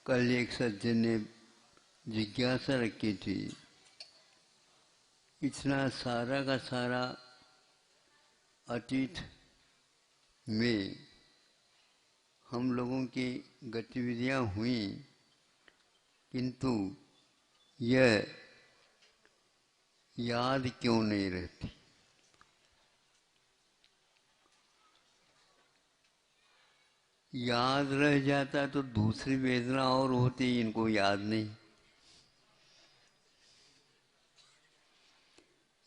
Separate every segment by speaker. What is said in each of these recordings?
Speaker 1: कल एक सज्जन ने जिज्ञासा रखी थी, इतना सारा का सारा अतीत में हम लोगों की गतिविधियां हुई, किंतु यह याद क्यों नहीं रहती। याद रह जाता तो दूसरी वेदना और होती, इनको याद नहीं।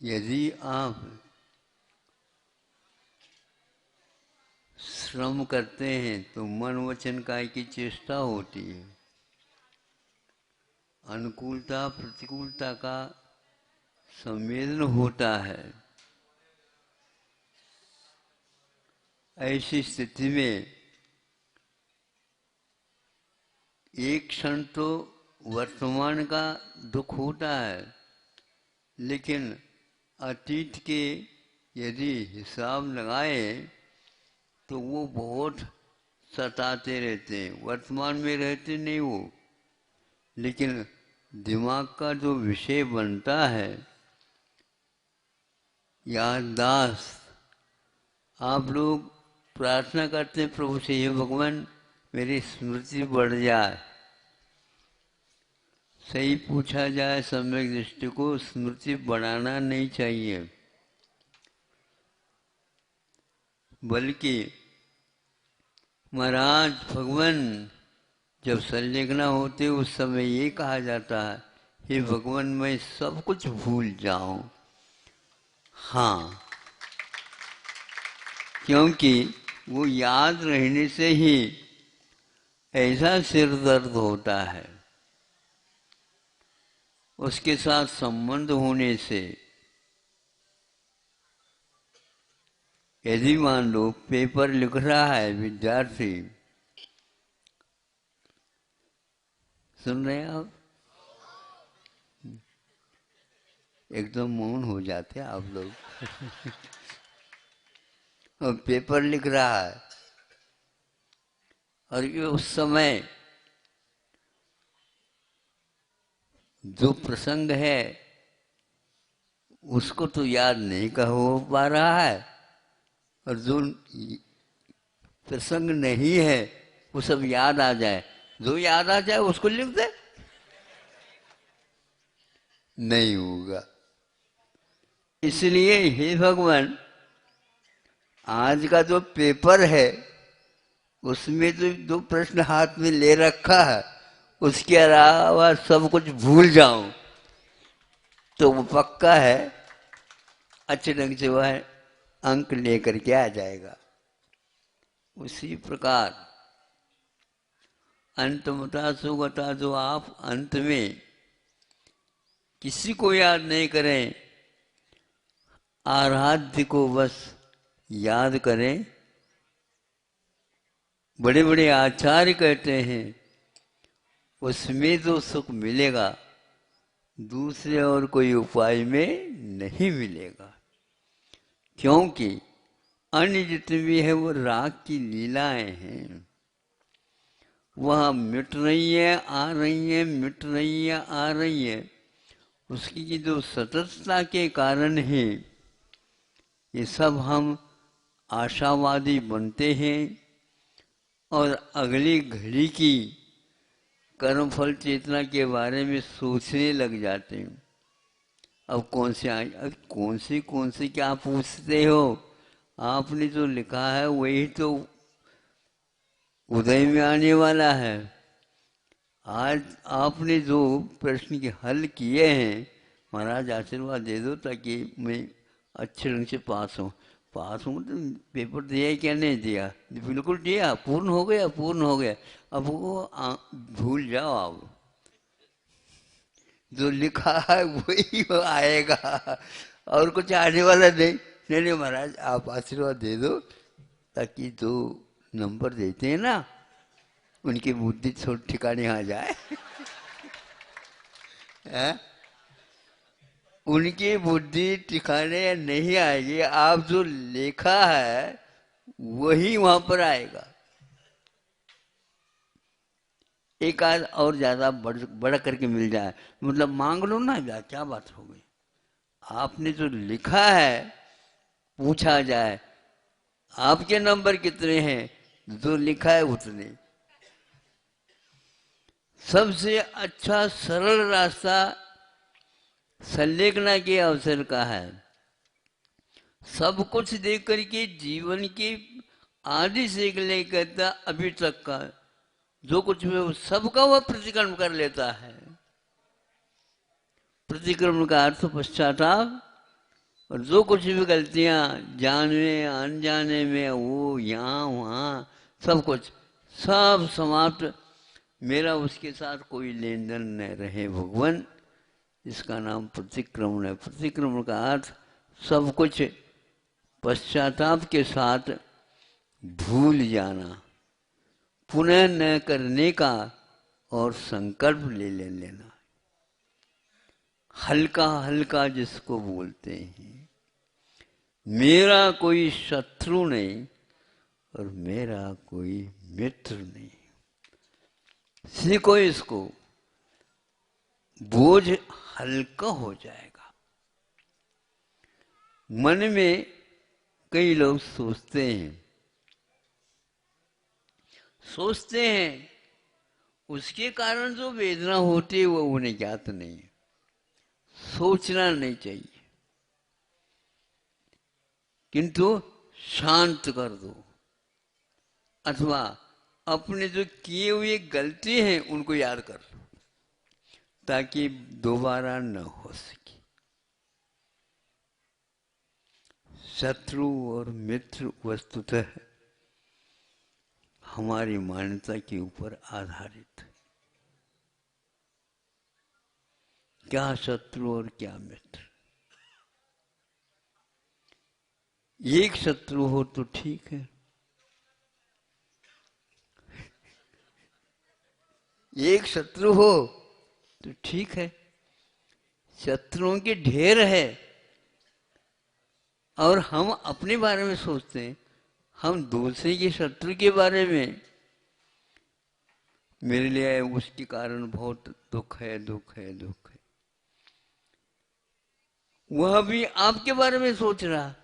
Speaker 1: यदि आप श्रम करते हैं तो मन वचन काय की चेष्टा होती है। अनुकूलता प्रतिकूलता का संवेदन होता है। ऐसी स्थिति में एक क्षण तो वर्तमान का दुख होता है, लेकिन अतीत के यदि हिसाब लगाए तो वो बहुत सताते रहते हैं। वर्तमान में रहते नहीं वो, लेकिन दिमाग का जो विषय बनता है याददाश्त, आप लोग प्रार्थना करते हैं प्रभु से, हे भगवान मेरी स्मृति बढ़ जाए। सही पूछा जाए सम्यक दृष्टि को, स्मृति बढ़ाना नहीं चाहिए, बल्कि महाराज भगवान जब संलेखना होते उस समय ये कहा जाता है, हे भगवान मैं सब कुछ भूल जाऊं। हाँ, क्योंकि वो याद रहने से ही ऐसा सिर दर्द होता है, उसके साथ संबंध होने से। यदि मान लो पेपर लिख रहा है विद्यार्थी, सुन रहे हैं आप, एकदम मौन हो जाते हैं आप लोग और पेपर लिख रहा है, और ये उस समय जो प्रसंग है उसको तो याद नहीं कर हो पा रहा है, और जो प्रसंग नहीं है वो सब याद आ जाए, जो याद आ जाए उसको लिख दे, नहीं होगा। इसलिए हे भगवान आज का जो पेपर है उसमें तो दो प्रश्न हाथ में ले रखा है, उसके अलावा सब कुछ भूल जाऊं तो वो पक्का है अच्छे ढंग से वह अंक लेकर के आ जाएगा। उसी प्रकार अंतमता सुगता, जो आप अंत में किसी को याद नहीं करें, आराध्य को बस याद करें। बड़े बड़े आचार्य कहते हैं उसमें जो सुख मिलेगा दूसरे और कोई उपाय में नहीं मिलेगा, क्योंकि अन्य जितने भी है वो राग की लीलाएं हैं, वह मिट रही है आ रही है, मिट रही है आ रही है। उसकी जो सततता के कारण है ये सब हम आशावादी बनते हैं और अगली घड़ी की कर्मफल चेतना के बारे में सोचने लग जाते हैं। अब कौन से आई, अब कौन सी क्या पूछते हो, आपने जो लिखा है वही तो उदय में आने वाला है। आज आपने जो प्रश्न के हल किए हैं, महाराज आशीर्वाद दे दो ताकि मैं अच्छे ढंग से पास हूँ। पास हूँ तो पेपर दिया क्या नहीं दिया, बिल्कुल दिया, पूर्ण हो गया, पूर्ण हो गया। अब वो भूल जाओ, आप जो लिखा है वही आएगा और कुछ आने वाला नहीं। नहीं नहीं महाराज आप आशीर्वाद दे दो ताकि जो नंबर देते हैं ना उनकी बुद्धि थोड़ी ठिकाने आ जाए उनकी बुद्धि ठिकाने नहीं आएगी, आप जो लिखा है वही वहां पर आएगा। एक आध और ज्यादा बड़ा करके मिल जाए, मतलब मांग लो ना, या क्या बात हो गई। आपने जो लिखा है पूछा जाए आपके नंबर कितने हैं, जो लिखा है उतने। सबसे अच्छा सरल रास्ता संलेखना के अवसर का है। सब कुछ देख करके जीवन की आदि से लेकर अभी तक का जो कुछ भी हो सबका वह प्रतिक्रमण कर लेता है। प्रतिक्रमण का अर्थ पश्चाताप, और जो कुछ भी गलतियां जानने अनजाने में वो यहाँ वहाँ सब कुछ सब समाप्त, मेरा उसके साथ कोई लेन देन न रहे भगवान। इसका नाम प्रतिक्रमण है। प्रतिक्रमण का अर्थ सब कुछ पश्चाताप के साथ भूल जाना, पुनः न करने का और संकल्प ले लेना। हल्का हल्का जिसको बोलते हैं, मेरा कोई शत्रु नहीं और मेरा कोई मित्र नहीं। सीखो इसको, बोझ हल्का हो जाएगा। मन में कई लोग सोचते हैं उसके कारण जो वेदना होती है वो उन्हें ज्ञात नहीं है। सोचना नहीं चाहिए, किंतु शांत कर दो, अथवा अपने जो किए हुए गलती हैं उनको याद कर लो ताकि दोबारा न हो सके। शत्रु और मित्र वस्तुतः हमारी मान्यता के ऊपर आधारित। क्या शत्रु और क्या मित्र? एक शत्रु हो तो ठीक है, एक शत्रु हो तो ठीक है। शत्रुओं के ढेर है और हम अपने बारे में सोचते हैं, हम दूसरे के शत्रु के बारे में, मेरे लिए उसके कारण बहुत दुख है दुख है दुख है, वह भी आपके बारे में सोच रहा,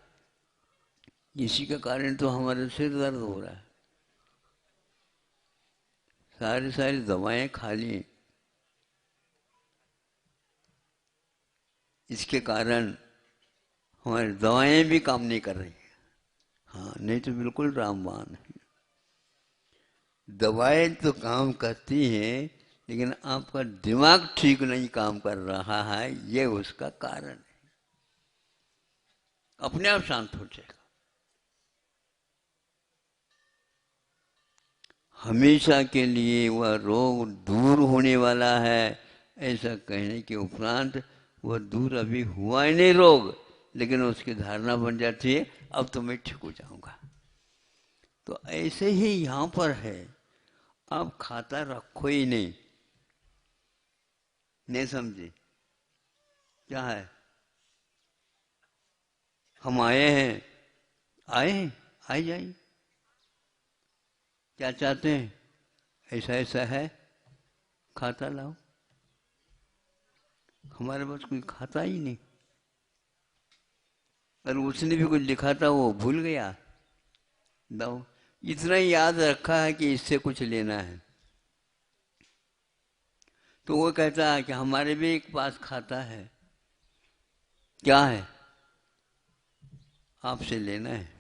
Speaker 1: इसी के कारण तो हमारे सिर दर्द हो रहा है, सारी दवाएं खा ली, इसके कारण हमारी दवाएं भी काम नहीं कर रही। हाँ, नहीं तो बिल्कुल रामबाण है। दवाएं तो काम करती हैं, लेकिन आपका दिमाग ठीक नहीं काम कर रहा है, ये उसका कारण है। अपने आप शांत हो जाएगा। हमेशा के लिए वह रोग दूर होने वाला है, ऐसा कहने के उपरांत वह दूर अभी हुआ ही नहीं रोग, लेकिन उसकी धारणा बन जाती है अब तो मैं ठीक हो जाऊंगा। तो ऐसे ही यहां पर है, आप खाता रखो ही नहीं समझे क्या है? हम आए हैं, आए जाइए, क्या चाहते हैं, ऐसा ऐसा है, खाता लाओ। हमारे पास कोई खाता ही नहीं, और उसने भी कुछ लिखा था वो भूल गया, दो इतना ही याद रखा है कि इससे कुछ लेना है। तो वो कहता है कि हमारे भी एक पास खाता है, क्या है, आपसे लेना है।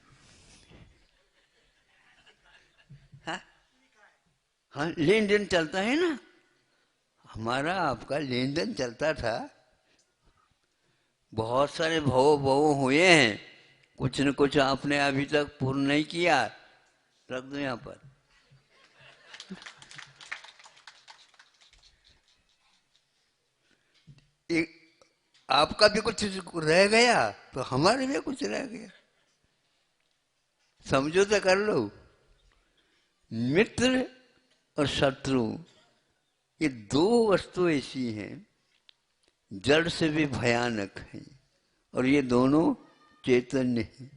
Speaker 1: हाँ, लेन देन चलता है ना, हमारा आपका लेन देन चलता था। बहुत सारे भव हुए हैं, कुछ न कुछ आपने अभी तक पूर्ण नहीं किया, रख दो यहाँ पर। एक आपका भी कुछ रह गया तो हमारे भी कुछ रह गया, समझौता कर लो। मित्र और शत्रु ये दो वस्तु ऐसी हैं जड़ से भी भयानक है, और ये दोनों चैतन्य है।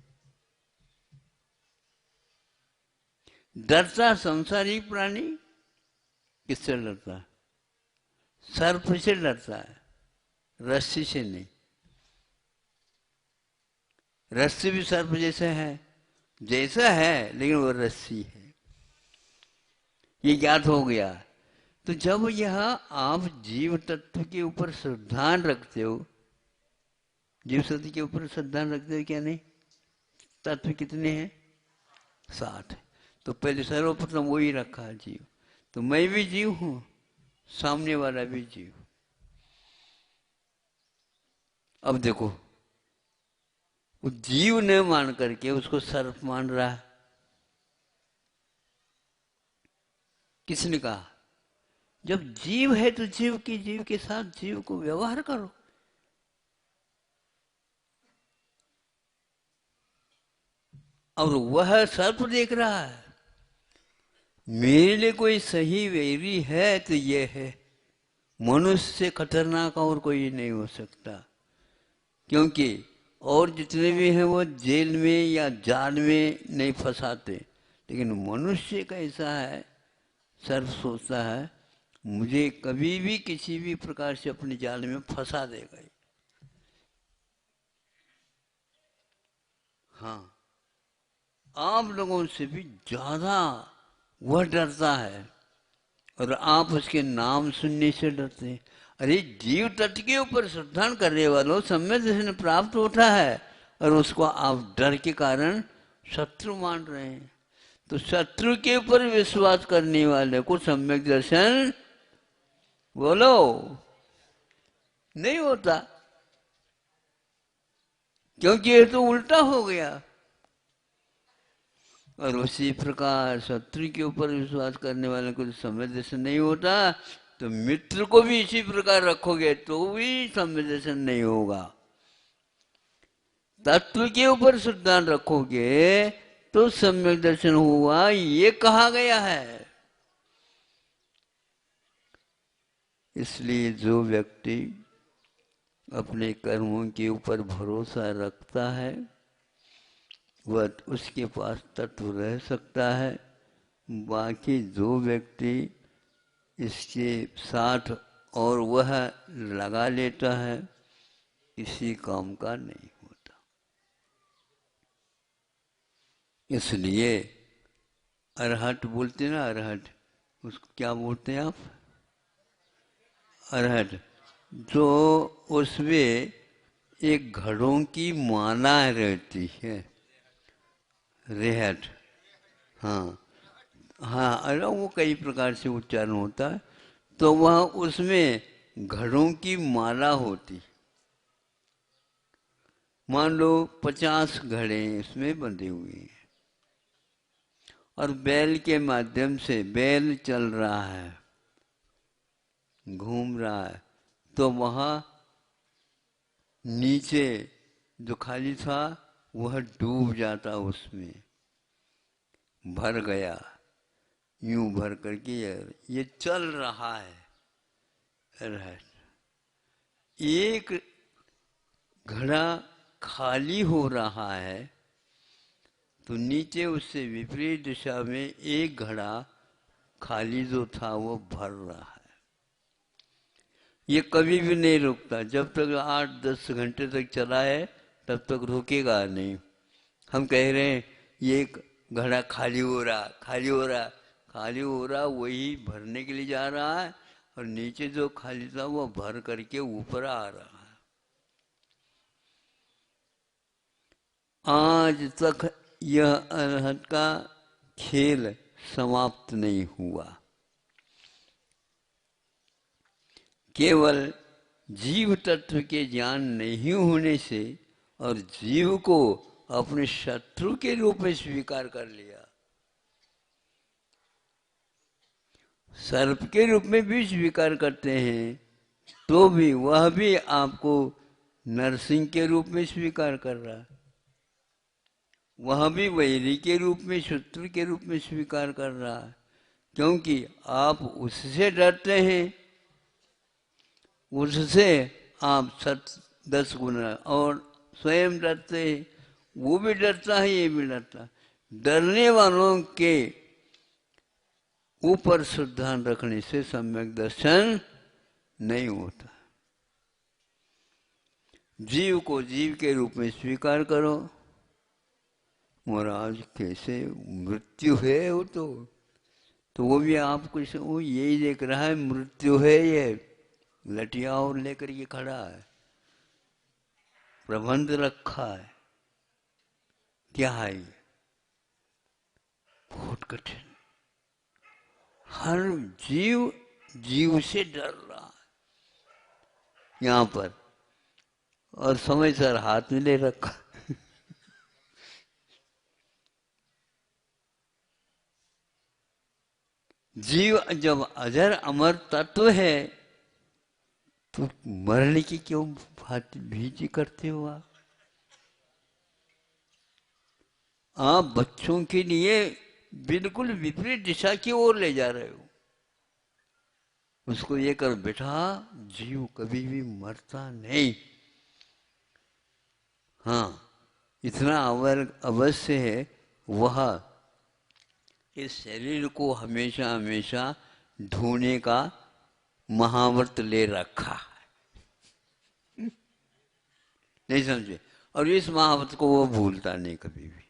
Speaker 1: डरता संसारी प्राणी किससे डरता है? सर्प से डरता है, रस्सी से नहीं। रस्सी भी सर्प जैसा है, लेकिन वो रस्सी है। ये ज्ञात हो गया। तो जब यह आप जीव तत्व के ऊपर श्रद्धा रखते हो, जीव तत्व के ऊपर श्रद्धा रखते हो क्या नहीं? तत्व कितने हैं? 60 है। तो पहले सर्वप्रथम वही रखा है जीव। तो मैं भी जीव हूं, सामने वाला भी जीव। अब देखो, वो जीव ने मान करके उसको सर्प मान रहा है। किसने कहा? जब जीव है तो जीव के साथ जीव को व्यवहार करो। और वह सर्प देख रहा है, मेरे लिए कोई सही वैरी है तो ये है। मनुष्य से खतरनाक और कोई नहीं हो सकता, क्योंकि और जितने भी हैं वो जेल में या जाल में नहीं फंसाते, लेकिन मनुष्य कैसा है? सर्प सोचता है मुझे कभी भी किसी भी प्रकार से अपने जाल में फंसा देगा। हाँ, आप लोगों से भी ज्यादा वह डरता है, और आप उसके नाम सुनने से डरते हैं। अरे जीव तत्व के ऊपर श्रद्धा करने वालों सम्यक दर्शन प्राप्त होता है, और उसको आप डर के कारण शत्रु मान रहे हैं। तो शत्रु के ऊपर विश्वास करने वाले को सम्यक दर्शन बोलो नहीं होता, क्योंकि ये तो उल्टा हो गया। और उसी प्रकार शत्रु के ऊपर विश्वास करने वाले को सम्यक दर्शन नहीं होता, तो मित्र को भी इसी प्रकार रखोगे तो भी सम्यक दर्शन नहीं होगा। तत्व के ऊपर श्रद्धा रखोगे तो सम्यक दर्शन हुआ, ये कहा गया है। इसलिए जो व्यक्ति अपने कर्मों के ऊपर भरोसा रखता है वह उसके पास तत्व रह सकता है। बाकी जो व्यक्ति इसके साथ और वह लगा लेता है, इसी काम का नहीं होता। इसलिए अरहट बोलते ना, अरहट, उसको क्या बोलते हैं आप? अरहट। जो उसमें एक घड़ों की माला रहती है, रेहट। हाँ हाँ, अरे वो कई प्रकार से उच्चारण होता है। तो वह उसमें घड़ों की माला होती। मान लो 50 घड़े इसमें बंधे हुए हैं, और बैल के माध्यम से बैल चल रहा है, घूम रहा है, तो वहाँ नीचे जो खाली था वह डूब जाता, उसमें भर गया। यूं भर करके ये चल रहा है। एक घड़ा खाली हो रहा है तो नीचे उससे विपरीत दिशा में एक घड़ा खाली जो था वो भर रहा है। ये कभी भी नहीं रुकता, जब तक 8-10 घंटे तक चला है तब तक रुकेगा नहीं। हम कह रहे हैं ये घड़ा खाली हो रहा, खाली हो रहा, खाली हो रहा, वही भरने के लिए जा रहा है, और नीचे जो खाली था वो भर करके ऊपर आ रहा है। आज तक यह अरहत का खेल समाप्त नहीं हुआ। केवल जीव तत्व के ज्ञान नहीं होने से और जीव को अपने शत्रु के रूप में स्वीकार कर लिया। सर्प के रूप में भी स्वीकार करते हैं तो भी वह भी आपको नरसिंह के रूप में स्वीकार कर रहा है, वह भी वैरी के रूप में, शत्रु के रूप में स्वीकार कर रहा है, क्योंकि आप उससे डरते हैं, उससे आप 10 गुना और स्वयं डरते हैं। वो भी डरता है, ये भी डरता है। डरने वालों के ऊपर श्रद्धा रखने से सम्यक दर्शन नहीं होता। जीव को जीव के रूप में स्वीकार करो। महाराज कैसे मृत्यु है वो तो वो भी आपको वो यही देख रहा है मृत्यु है, ये लठिया और लेकर ये खड़ा है, प्रबंध रखा है। क्या है ये? बहुत कठिन। हर जीव जीव से डर रहा है यहाँ पर, और समय सर हाथ में ले रखा। जीव जब अजर अमर तत्व है तो मरने की क्यों भीति करते हो आप बच्चों के लिए बिल्कुल विपरीत दिशा की ओर ले जा रहे हो उसको। ये कर बेटा, जीव कभी भी मरता नहीं। हाँ, इतना अवश्य है, वह इस शरीर को हमेशा हमेशा ढूंढने का महाव्रत ले रखा है। नहीं समझे? और इस महाव्रत को वो भूलता नहीं कभी भी।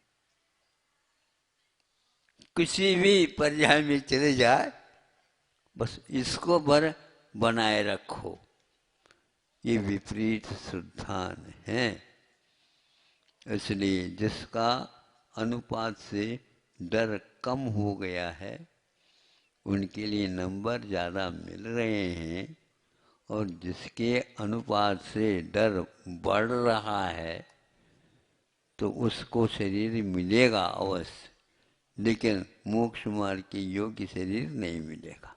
Speaker 1: किसी भी पर्याय में चले जाए, बस इसको भर बनाए रखो। ये विपरीत श्रद्धान है। इसलिए जिसका अनुपात से डर कम हो गया है उनके लिए नंबर ज़्यादा मिल रहे हैं, और जिसके अनुपात से डर बढ़ रहा है तो उसको शरीर मिलेगा अवश्य, लेकिन मोक्ष मार्ग के योग्य शरीर नहीं मिलेगा।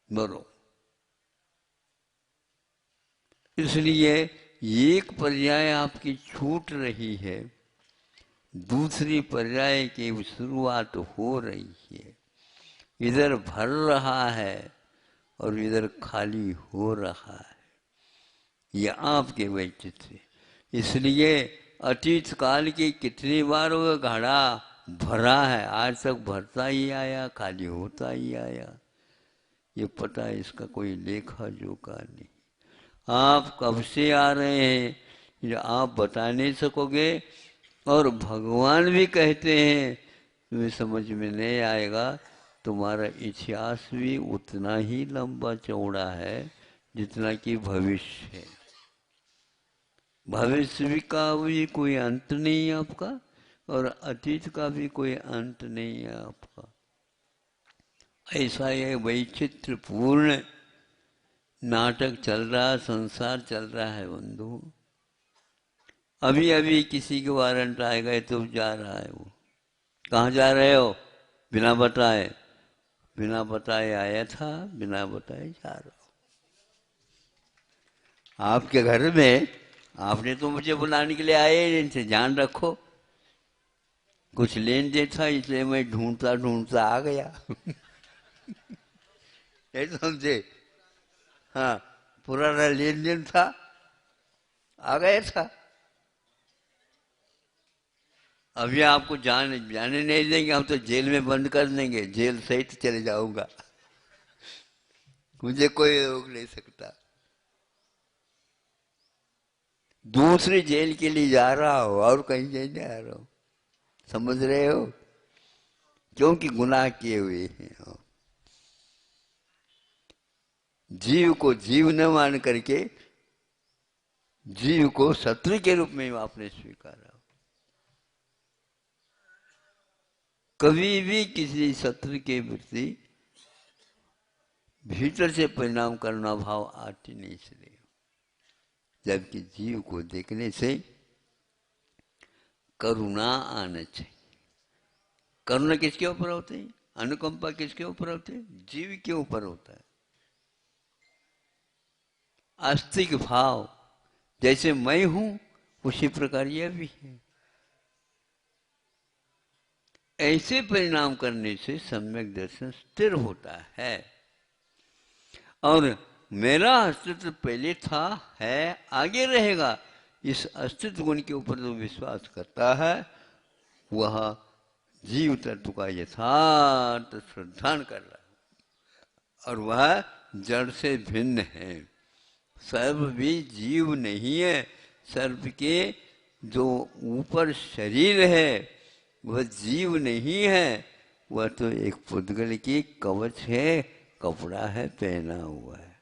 Speaker 1: बोलो। इसलिए एक पर्याय आपकी छूट रही है, दूसरी पर्याय की शुरुआत हो रही है। इधर भर रहा है और इधर खाली हो रहा है। यह आपके वैचित्र। इसलिए अतीत काल की कितनी बार वो घड़ा भरा है, आज तक भरता ही आया, खाली होता ही आया। ये पता है, इसका कोई लेखा जोखा नहीं। आप कब से आ रहे हैं ये आप बता नहीं सकोगे, और भगवान भी कहते हैं तुम्हें समझ में नहीं आएगा। तुम्हारा इतिहास भी उतना ही लंबा चौड़ा है जितना कि भविष्य है। भविष्य भी का भी कोई अंत नहीं है आपका, और अतीत का भी कोई अंत नहीं है आपका। ऐसा ये वैचित्र पूर्ण नाटक चल रहा है, संसार चल रहा है बंधु। अभी अभी किसी के वारंट आए गए तो जा रहा है वो। कहाँ जा रहे हो? बिना बताए। बिना बताए आया था, बिना बताए जा रहा हूँ। आपके घर में आपने तो मुझे बुलाने के लिए आए, इनसे जान रखो। कुछ लेन देन था इसलिए मैं ढूंढता ढूंढता आ गया। नहीं समझे? हाँ, पुराना लेन देन था, आ गया था। अभी आपको जाने नहीं देंगे, हम तो जेल में बंद कर देंगे, जेल सहित चले जाऊंगा। मुझे कोई रोक नहीं सकता। दूसरी जेल के लिए जा रहा हो और कहीं नहीं जा रहा हो, समझ रहे हो? क्योंकि गुनाह किए हुए हैं। जीव को जीव न मान करके जीव को शत्रु के रूप में आपने स्वीकारा। कभी भी किसी शत्रु के प्रति भीतर से परिणाम करना भाव आते नहीं चले, जबकि जीव को देखने से करुणा आना चाहिए। करुणा किसके ऊपर होती है? अनुकंपा किसके ऊपर होती है? जीव के ऊपर होता है। आस्तिक भाव, जैसे मैं हूं उसी प्रकार यह भी है। ऐसे परिणाम करने से सम्यक दर्शन स्थिर होता है। और मेरा अस्तित्व पहले था, है, आगे रहेगा, इस अस्तित्व गुण के ऊपर जो विश्वास करता है वह जीव तत्व का यथार्थ श्रद्धान कर रहा है और वह जड़ से भिन्न है। सर्व भी जीव नहीं है, सर्व के जो ऊपर शरीर है वह जीव नहीं है, वह तो एक पुद्गल की कवच है, कपड़ा है पहना हुआ है।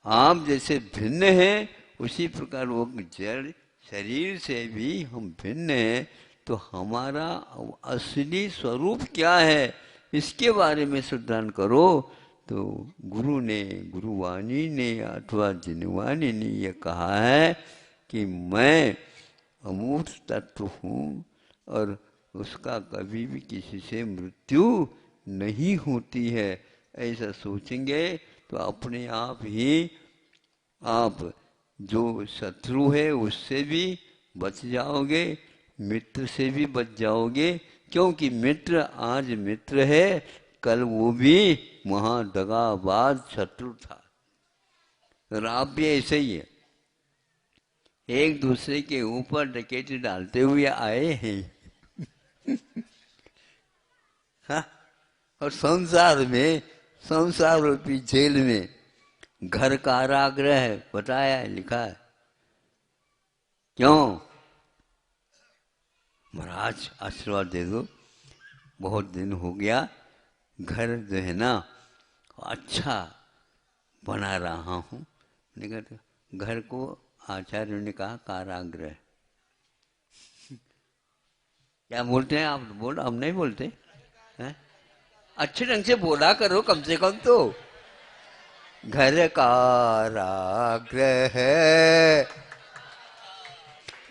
Speaker 1: आप जैसे भिन्न हैं उसी प्रकार वो जड़ शरीर से भी हम भिन्न हैं, तो हमारा असली स्वरूप क्या है इसके बारे में श्रद्धान करो। तो गुरु ने, गुरुवाणी ने अथवा जिनवाणी ने यह कहा है कि मैं अमूर्त तत्व हूँ और उसका कभी भी किसी से मृत्यु नहीं होती है। ऐसा सोचेंगे तो अपने आप ही आप जो शत्रु है उससे भी बच जाओगे, मित्र से भी बच जाओगे, क्योंकि मित्र आज मित्र है, कल वो भी महादगाबाज शत्रु था। और आप भी ऐसे ही है, एक दूसरे के ऊपर डकैती डालते हुए आए हैं। हाँ? और संसार में, संसार रूपी जेल में घर कारागृह है, बताया है, लिखा है। क्यों? महाराज आशीर्वाद दे दो, बहुत दिन हो गया, घर जो है ना अच्छा बना रहा हूँ। घर को आचार्य ने कहा कारागृह। क्या बोलते हैं आप? बोल, हम नहीं बोलते हैं? अच्छे ढंग से बोला करो कम से कम तो। घर कारागृह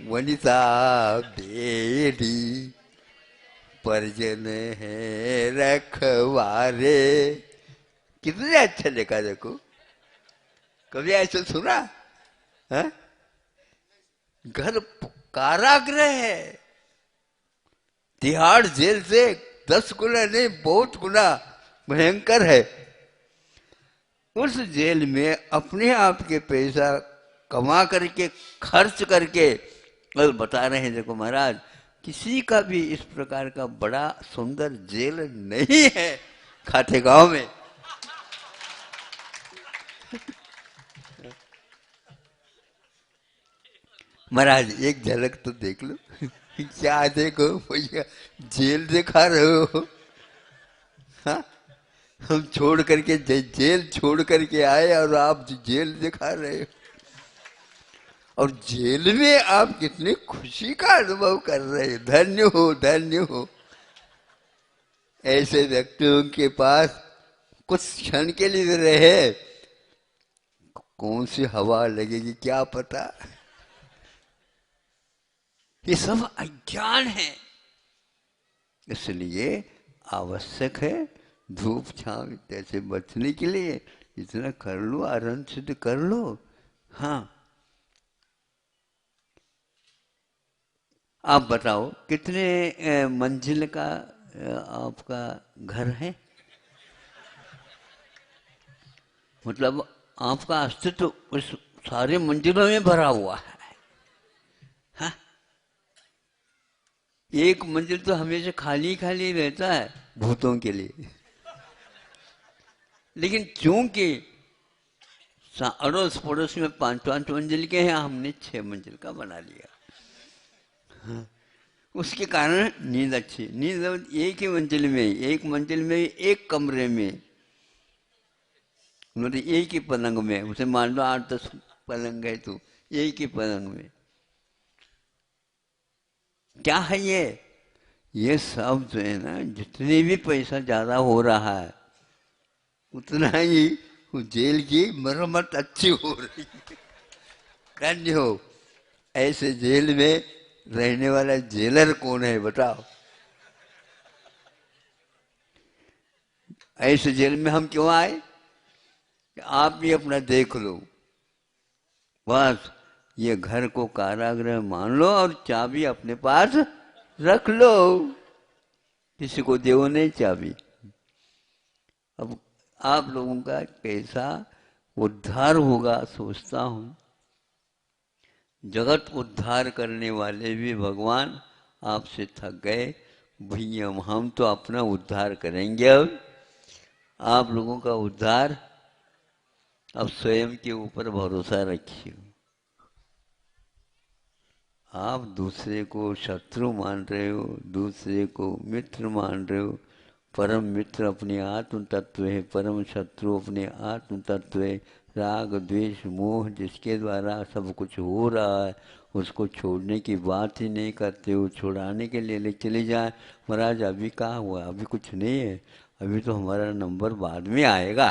Speaker 1: वनिता बेड़ी परिजन है रखवारे। कितने अच्छा लिखा देखो, कभी ऐसा सुना है? घर कारागृह है, तिहाड़ जेल से 10 गुना नहीं, बहुत गुना भयंकर है। उस जेल में अपने आप के पैसा कमा करके खर्च करके, और बता रहे हैं देखो महाराज, किसी का भी इस प्रकार का बड़ा सुंदर जेल नहीं है खातेगांव में। महाराज एक झलक तो देख लो। क्या देखो भैया, जेल दिखा रहे हो? हाँ? हम छोड़ करके जेल छोड़ करके आए और आप जेल दिखा रहे हो। और जेल में आप कितनी खुशी का अनुभव कर रहे हो। धन्य हो, धन्य हो। ऐसे व्यक्तियों के पास कुछ क्षण के लिए रहे, कौन सी हवा लगेगी क्या पता। ये सब अज्ञान है, इसलिए आवश्यक है धूप छांव इत्यादि बचने के लिए इतना कर लो, आनंद सिद्ध कर लो। हाँ, आप बताओ कितने मंजिल का आपका घर है? मतलब आपका अस्तित्व उस सारे मंजिलों में भरा हुआ है। हाँ? एक मंजिल तो हमेशा खाली खाली रहता है भूतों के लिए, लेकिन चूंकि अड़ोस पड़ोस में 5-5 मंजिल के हैं, हमने 6 मंजिल का बना लिया। हाँ? उसके कारण नींद अच्छी, नींद एक ही मंजिल में, एक मंजिल में, एक कमरे में, मतलब एक ही पलंग में। उसे मान लो 8-10 पलंग है तो एक ही पलंग में। क्या है ये सब जो है ना, जितने भी पैसा ज्यादा हो रहा है उतना ही जेल की मरम्मत अच्छी हो रही है। धन्य हो। ऐसे जेल में रहने वाला जेलर कौन है बताओ? ऐसे जेल में हम क्यों आए? आप भी अपना देख लो। बस ये घर को कारागृह मान लो और चाबी अपने पास रख लो, किसी को दो नहीं चाबी। अब आप लोगों का कैसा उद्धार होगा सोचता हूं। जगत उद्धार करने वाले भी भगवान आपसे थक गए भैया, हम तो अपना उद्धार करेंगे। अब आप लोगों का उद्धार अब स्वयं के ऊपर भरोसा रखिए। आप दूसरे को शत्रु मान रहे हो, दूसरे को मित्र मान रहे हो। परम मित्र अपने आत्म तत्व है, परम शत्रु अपने आत्म तत्व है। राग द्वेष मोह जिसके द्वारा सब कुछ हो रहा है, उसको छोड़ने की बात ही नहीं करते हो। छुड़ाने के लिए ले चले जाए, महाराज अभी कहाँ हुआ, अभी कुछ नहीं है, अभी तो हमारा नंबर बाद में आएगा।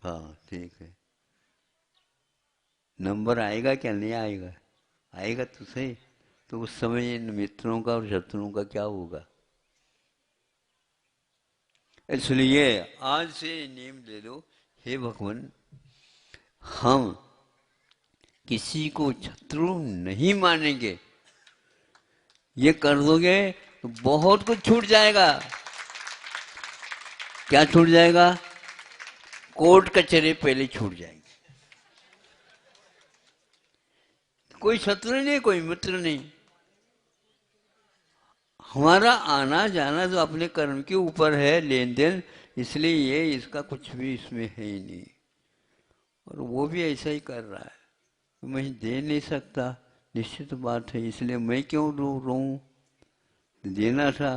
Speaker 1: हाँ ठीक है, नंबर आएगा क्या नहीं आएगा, आएगा तो सही। तो उस समय इन मित्रों का और शत्रुओं का क्या होगा। इसलिए आज से नियम ले लो, हे भगवान हम किसी को शत्रु नहीं मानेंगे। ये कर दोगे तो बहुत कुछ छूट जाएगा। क्या छूट जाएगा, कोर्ट कचहरी पहले छूट जाएंगे। कोई शत्रु नहीं, कोई मित्र नहीं। हमारा आना जाना तो अपने कर्म के ऊपर है, लेन देन, इसलिए ये इसका कुछ भी इसमें है ही नहीं। और वो भी ऐसा ही कर रहा है, मैं दे नहीं सकता, निश्चित बात है, इसलिए मैं क्यों रोऊं। देना था,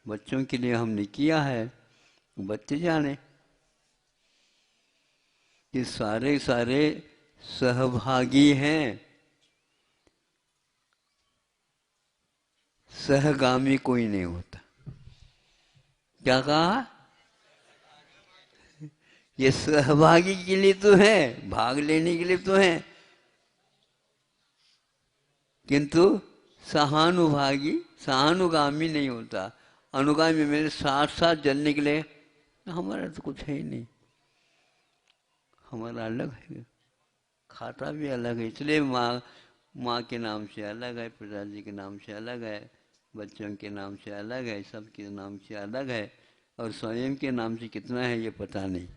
Speaker 1: बच्चों के लिए हमने किया है, बच्चे जाने। ये सारे सारे सहभागी हैं, सहगामी कोई नहीं होता। क्या कहा, ये सहभागी के लिए तो है, भाग लेने के लिए तो है, किंतु सहानुभागी सहानुगामी नहीं होता। अनुगामी मेरे साथ साथ जलने के लिए, हमारा तो कुछ है ही नहीं, हमारा अलग है, खाता भी अलग है। इसलिए माँ के नाम से अलग है, पिताजी के नाम से अलग है, बच्चों के नाम से अलग है, सबके नाम से अलग है, और स्वयं के नाम से कितना है ये पता नहीं,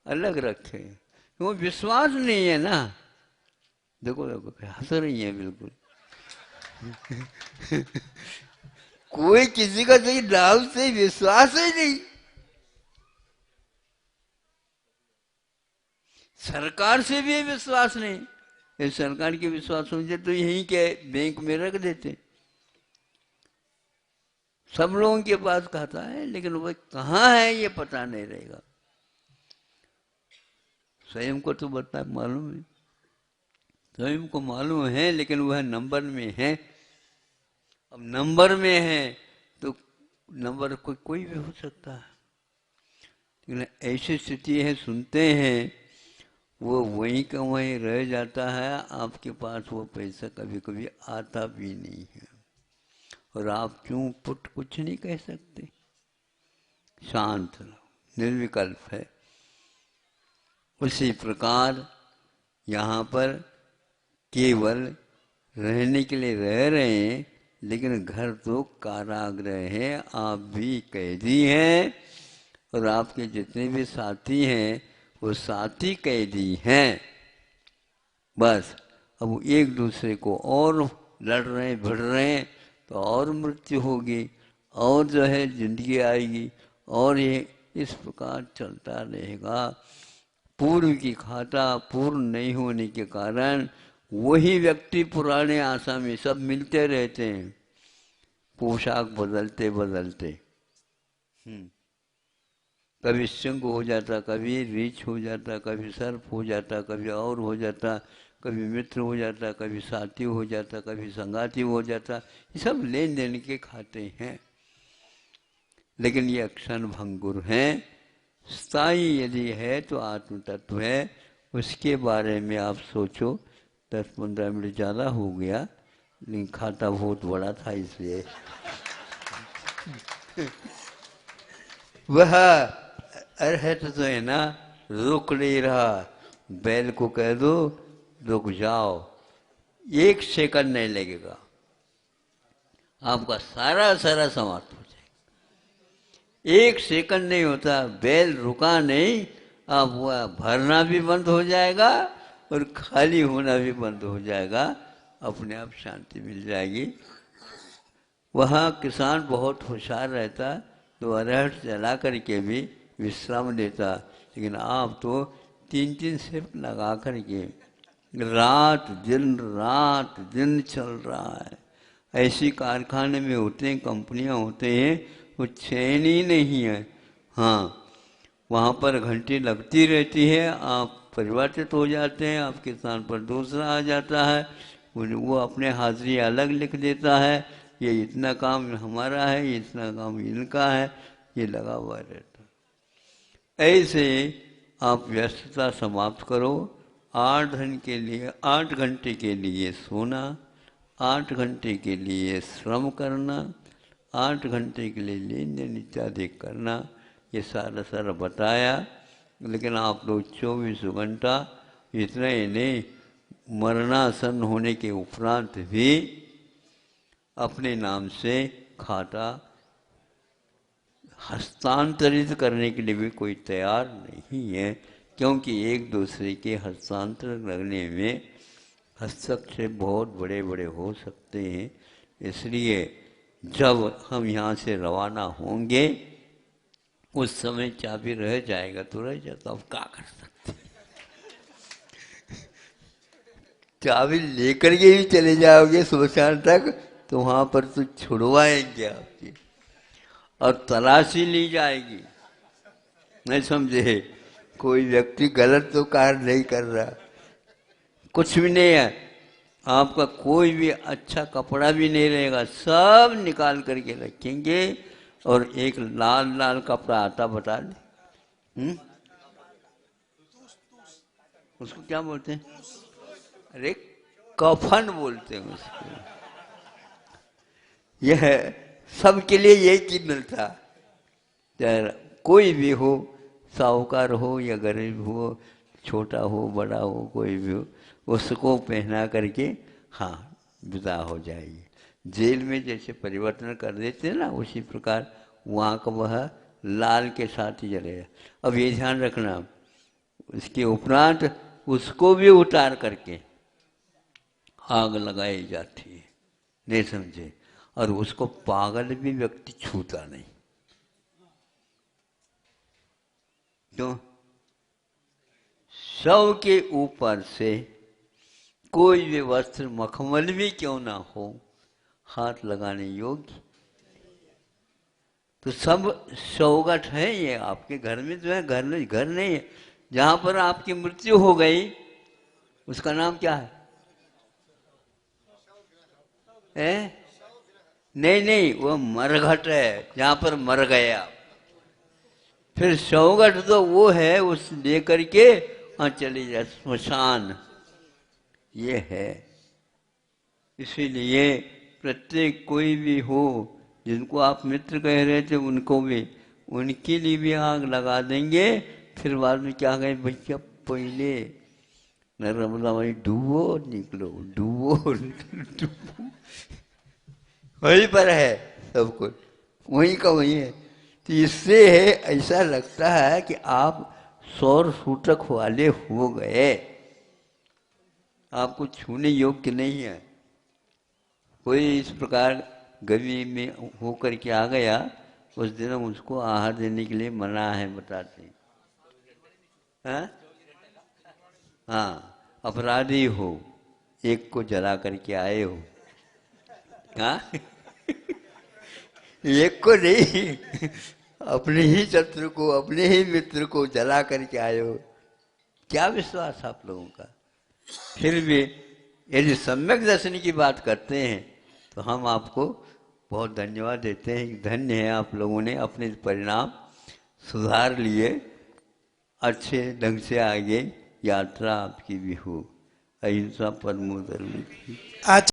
Speaker 1: अलग रखे। वो विश्वास नहीं है ना। देखो देखो हंस रही है बिल्कुल। कोई किसी का सही नाम से विश्वास ही नहीं। सरकार से भी विश्वास नहीं। ये सरकार के विश्वास समझे तो यहीं के बैंक में रख देते, सब लोगों के पास खाता है, लेकिन वह कहाँ है ये पता नहीं रहेगा। स्वयं को तो बता मालूम है, स्वयं को मालूम है, लेकिन वह नंबर में है। अब नंबर में है तो नंबर कोई भी हो सकता है, लेकिन ऐसी स्थिति है, सुनते हैं वो वहीं का वहीं रह जाता है, आपके पास वो पैसा कभी कभी आता भी नहीं है, और आप क्यों पुट कुछ नहीं कह सकते, शांत रहो, निर्विकल्प है। उसी प्रकार यहाँ पर केवल रहने के लिए रह रहे हैं, लेकिन घर तो कारागृह है, आप भी कैदी हैं, और आपके जितने भी साथी हैं वो साथी कैदी हैं। बस अब एक दूसरे को और लड़ रहे हैं, भिड़ रहे हैं, तो और मृत्यु होगी, और जो है जिंदगी आएगी, और ये इस प्रकार चलता रहेगा। पूर्व की खाता पूर्ण नहीं होने के कारण वही व्यक्ति पुराने आशा में सब मिलते रहते हैं, पोशाक बदलते बदलते। कभी सिंह हो जाता, कभी रीछ हो जाता, कभी सर्प हो जाता, कभी और हो जाता, कभी मित्र हो जाता, कभी साथी हो जाता, कभी संगाती हो जाता। ये सब लेन देन के खाते हैं, लेकिन ये क्षण भंगुर हैं। स्थायी यदि है तो आत्म तत्व है, उसके बारे में आप सोचो। 10-15 मिनट ज़्यादा हो गया, लेकिन खाता बहुत बड़ा था इसलिए। वह अर्हत तो है ना, रुक नहीं रहा, बैल को कह दो रुक जाओ, 1 सेकंड नहीं लगेगा, आपका सारा सारा समाप्त हो जाएगा। 1 सेकंड नहीं होता, बैल रुका नहीं, अब वह भरना भी बंद हो जाएगा और खाली होना भी बंद हो जाएगा। अपने आप शांति मिल जाएगी। वहाँ किसान बहुत होशियार रहता, तो अरहर जला करके भी विश्राम लेता, लेकिन आप तो 3-3 शिफ्ट लगा करके रात दिन चल रहा है। ऐसी कारखाने में होते हैं, कंपनियां होते हैं, वो चैन ही नहीं है। हाँ, वहाँ पर घंटी लगती रहती है, आप परिवर्तित हो जाते हैं, आपके स्थान पर दूसरा आ जाता है, वो अपने हाजिरी अलग लिख देता है, ये इतना काम हमारा है, ये इतना काम इनका है, ये लगा हुआ रहता है। ऐसे आप व्यस्तता समाप्त करो। 8 घंटे के लिए सोना, 8 घंटे के लिए श्रम करना, 8 घंटे के लिए लेन देन इत्यादि करना, ये सारा बताया। लेकिन आप लोग 24 घंटा, इतना ही नहीं, मरणासन होने के उपरांत भी अपने नाम से खाता हस्तांतरित करने के लिए भी कोई तैयार नहीं है, क्योंकि एक दूसरे के हस्तांतरण करने में हस्तक्षेप बहुत बड़े बड़े हो सकते हैं। इसलिए जब हम यहाँ से रवाना होंगे उस समय चाबी रह जाएगा तो रह जाता, अब क्या कर सकते। चाबी लेकर के भी चले जाओगे शमशान तक तो वहाँ पर तो छुड़वाएंगे आपकी और तलाशी ली जाएगी। नहीं समझे? कोई व्यक्ति गलत तो कार्य नहीं कर रहा, कुछ भी नहीं है, आपका कोई भी अच्छा कपड़ा भी नहीं रहेगा, सब निकाल करके रखेंगे और एक लाल लाल कपड़ा आता, बता दे उसको क्या बोलते हैं? अरे कफन बोलते हैं उसको। यह सबके लिए यही चीज मिलता, चाहे कोई भी हो, साहूकार हो या गरीब हो, छोटा हो बड़ा हो, कोई भी हो, उसको पहना करके हाँ विदा हो जाएगी। जेल में जैसे परिवर्तन कर देते हैं ना, उसी प्रकार वहाँ का वह लाल के साथ ही जलेगा। अब ये ध्यान रखना, इसके उपरांत उसको भी उतार करके आग लगाई जाती है, नहीं समझे? और उसको पागल भी व्यक्ति छूता नहीं। क्यों? शव के ऊपर से कोई भी वस्त्र मखमल भी क्यों ना हो हाथ लगाने योग्य। तो सब सौगठ है, ये आपके घर में जो है, घर नहीं है। जहां पर आपकी मृत्यु हो गई उसका नाम क्या है? नहीं, वो मरघट है, जहां पर मर गया। फिर सौगठ तो वो है, उस लेकर के हाँ चली जाए स्मशान, ये है। इसीलिए प्रत्येक कोई भी हो, जिनको आप मित्र कह रहे थे उनको भी, उनके लिए भी आग लगा देंगे। फिर बाद में क्या कहें, भैया पहले नर्मदा वही डूबो निकलो, डूबो वहीं पर है सब कुछ, वहीं का वहीं है। तो इससे है, ऐसा लगता है कि आप सौर सूतक वाले हो गए, आपको छूने योग्य नहीं है। कोई इस प्रकार गवी में होकर के आ गया, उस दिन उसको आहार देने के लिए मना है, बताते हैं। हाँ, अपराधी हो, एक को जला करके आए हो, हाँ एक को नहीं, अपने ही शत्रु को, अपने ही मित्र को जला करके आए हो। क्या विश्वास आप लोगों का? फिर भी यदि सम्यक दर्शन की बात करते हैं तो हम आपको बहुत धन्यवाद देते हैं। धन्य है आप लोगों ने अपने परिणाम सुधार लिए, अच्छे ढंग से आगे यात्रा आपकी भी हो। अहिंसा परमो धर्म।